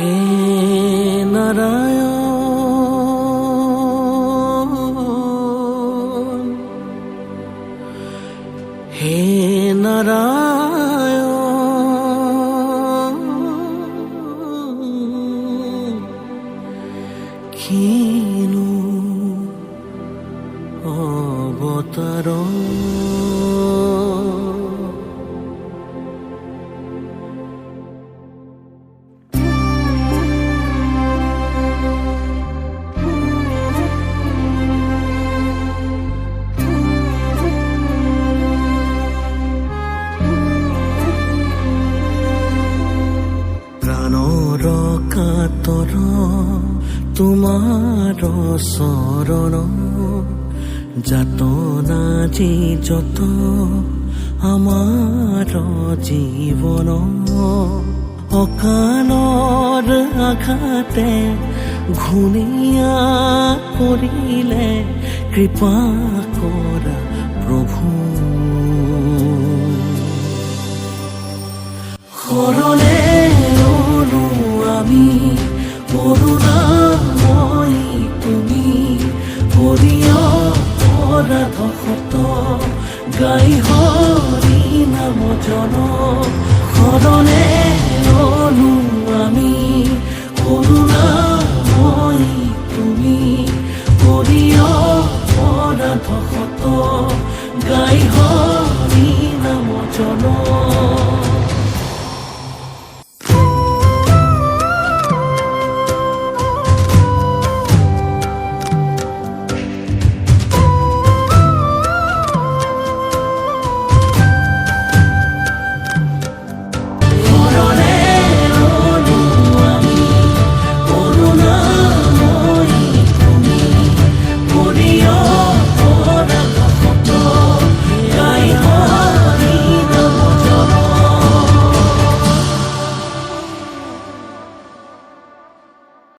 হে নারায়ণ, হে নারায়ণ, কিনু অবতার। প্রাণৰ কাতৰ তোমাৰ চৰণ, যাতনা যি যত আমাৰ জীৱন। অকালৰ আঘাতে ঘূণীয়া কৰিলে কৃপা কৰা প্ৰভু। শৰণে ললো আমি কৰুণাময়ী তুমি, হৰি অপৰাধ শত গাই হৰি নাম জন। শৰণে